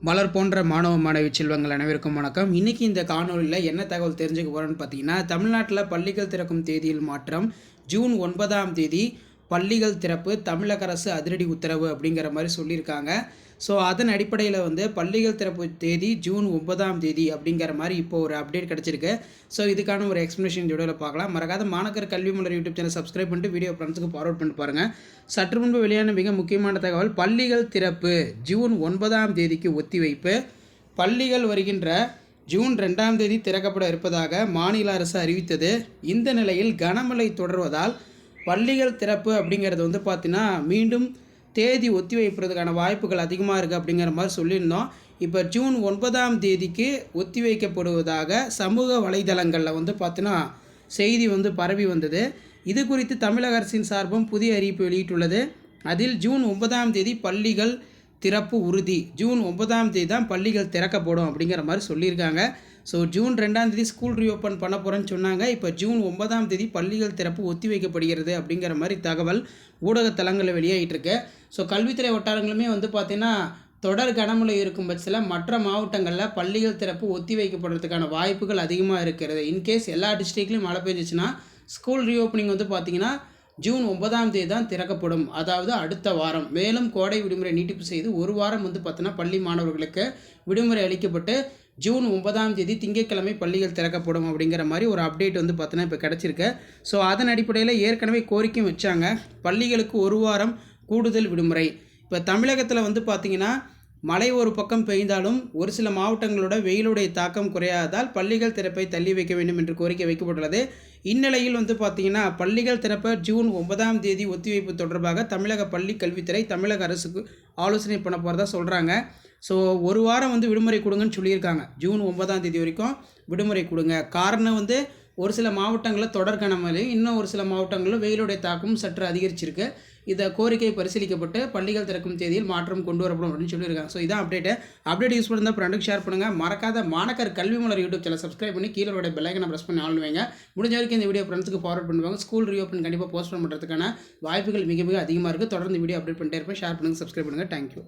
மலர் போன்ற மாணவ மாணவி செல்வங்கள் அனைவருக்கும் வணக்கம். இன்றைக்கி இந்த காணொலியில் என்ன தகவல் தெரிஞ்சுக்க போகிறோன்னு பார்த்தீங்கன்னா, தமிழ்நாட்டில் பள்ளிகள் திறக்கும் தேதியில் மாற்றம். ஜூன் 9ஆம் தேதி பள்ளிகள் திறப்பு, தமிழக அரசு அதிரடி உத்தரவு அப்படிங்கிற மாதிரி சொல்லியிருக்காங்க. ஸோ அதன் அடிப்படையில் பள்ளிகள் திறப்பு தேதி ஜூன் 9ஆம் தேதி அப்படிங்கிற மாதிரி இப்போ ஒரு அப்டேட் கிடச்சிருக்கு. ஸோ இதுக்கான ஒரு எக்ஸ்ப்ளனேஷன் வீடியோவில் பார்க்கலாம். மறக்காத மாணக்கர் கல்வி மலர் யூடியூப் சேனல் சப்ஸ்கிரைப் பண்ணிட்டு வீடியோ ஃப்ரெண்ட்ஸுக்கு ஃபார்வர்ட் பண்ணி பாருங்கள். சற்று முன்பு வெளியான மிக முக்கியமான தகவல், பள்ளிகள் திறப்பு ஜூன் 9ஆம் தேதிக்கு ஒத்திவைப்பு. பள்ளிகள் வருகின்ற ஜூன் 2ஆம் தேதி திறக்கப்பட இருப்பதாக மாநில அரசு அறிவித்தது. இந்த நிலையில் கனமழை தொடர்வதால் பள்ளிகள் திறப்பு அப்படிங்கிறது பார்த்தீங்கன்னா மீண்டும் தேதி ஒத்தி வைப்பதற்கான வாய்ப்புகள் அதிகமாக இருக்குது அப்படிங்கிற மாதிரி சொல்லியிருந்தோம். இப்போ ஜூன் 9ஆம் தேதிக்கு ஒத்தி வைக்கப்படுவதாக சமூக வலைதளங்களில் பார்த்தீங்கன்னா செய்தி பரவி வந்தது. இது குறித்து தமிழக அரசின் சார்பும் புதிய அறிவிப்பு வெளியிட்டுள்ளது. அதில் ஜூன் 9ஆம் தேதி பள்ளிகள் திறப்பு உறுதி, ஜூன் 9ஆம் தேதி தான் பள்ளிகள் திறக்கப்படும் அப்படிங்கிற மாதிரி சொல்லியிருக்காங்க. ஸோ ஜூன் 2ஆம் தேதி ஸ்கூல் ரீஓப்பன் பண்ண போகிறேன்னு சொன்னாங்க. இப்போ ஜூன் 9ஆம் தேதி பள்ளிகள் திறப்பு ஒத்தி வைக்கப்படுகிறது அப்படிங்கிற மாதிரி தகவல் ஊடகத்தலங்களில் வெளியாகிட்டுருக்கு. ஸோ கல்வித்துறை வட்டாரங்களுமே பார்த்திங்கன்னா தொடர் கனமழை இருக்கும் பட்சத்தில் மற்ற மாவட்டங்களில் பள்ளிகள் திறப்பு ஒத்தி வைக்கப்படுறதுக்கான வாய்ப்புகள் அதிகமாக இருக்கிறது. இன்கேஸ் எல்லா டிஸ்ட்ரிக்ட்லையும் மழை பெஞ்சிச்சுன்னா ஸ்கூல் ரீஓப்பனிங் பார்த்திங்கன்னா ஜூன் 9ஆம் தேதி தான் திறக்கப்படும், அதாவது அடுத்த வாரம். மேலும் கோடை விடுமுறை நீட்டிப்பு செய்து ஒரு வாரம் பார்த்தீங்கன்னா பள்ளி மாணவர்களுக்கு விடுமுறை அளிக்கப்பட்டு ஜூன் 9ஆம் தேதி திங்கட்கிழமை பள்ளிகள் திறக்கப்படும் அப்படிங்கிற மாதிரி ஒரு அப்டேட் பார்த்தீங்கன்னா இப்போ கிடச்சிருக்கு. ஸோ அதன் அடிப்படையில் ஏற்கனவே கோரிக்கையும் வச்சாங்க, பள்ளிகளுக்கு ஒரு வாரம் கூடுதல் விடுமுறை. இப்போ தமிழகத்தில் பார்த்திங்கன்னா மழை ஒரு பக்கம் பெய்தாலும் ஒரு சில மாவட்டங்களோட வெயிலுடைய தாக்கம் குறையாததால் பள்ளிகள் திறப்பை தள்ளி வைக்க வேண்டும் என்று கோரிக்கை வைக்கப்பட்டுள்ளது. இந்நிலையில் பார்த்திங்கன்னா பள்ளிகள் திறப்ப ஜூன் 9ஆம் தேதி ஒத்திவைப்பு தொடர்பாக தமிழக பள்ளி கல்வித்துறை தமிழக அரசுக்கு ஆலோசனை பண்ண போகிறதா சொல்கிறாங்க. ஸோ ஒரு வாரம் விடுமுறை கொடுங்கன்னு சொல்லியிருக்காங்க. ஜூன் 9ஆம் தேதி வரைக்கும் விடுமுறை கொடுங்க. காரணம் ஒரு சில மாவட்டங்களில் தொடர் கனமழை, இன்னும் ஒரு சில மாவட்டங்களில் வெயிலுடைய தாக்கம் சற்று அதிகரிச்சிருக்கு. இதை கோரிக்கை பரிசீலிக்கப்பட்டு பள்ளிகள் திறக்கும் தேதியில் மாற்றம் கொண்டு வரப்படும் அப்படின்னு சொல்லியிருக்காங்க. ஸோ இதான் அப்டேட் யூஸ் பண்ணி தான் ஃப்ரெண்டுக்கு ஷேர் பண்ணுங்கள். மறக்காத மாணக்கர் கல்வி மலர் யூடியூப் சேனல் சப்ஸ்கிரைப் பண்ணி கீழே பெல்லைக்கனை ப்ரெஸ் பண்ணி ஆன் வைங்க. முடிஞ்ச வரைக்கும் இந்த வீடியோ ஃப்ரெண்ட்ஸுக்கு ஃபார்வர்ட் பண்ணுவாங்க. ஸ்கூல் ரீஓப்பன் கண்டிப்பாக போஸ்ட் பண்ணுறதுக்கான வாய்ப்புகள் மிக மிக அதிகமாக இருக்குது. தொடர்ந்து வீடியோ அப்டேட் பண்ணிட்டே இருப்பேன். ஷேர் பண்ணுங்கள், சப்ஸ்கிரைப் பண்ணுங்கள். தேங்க்யூ.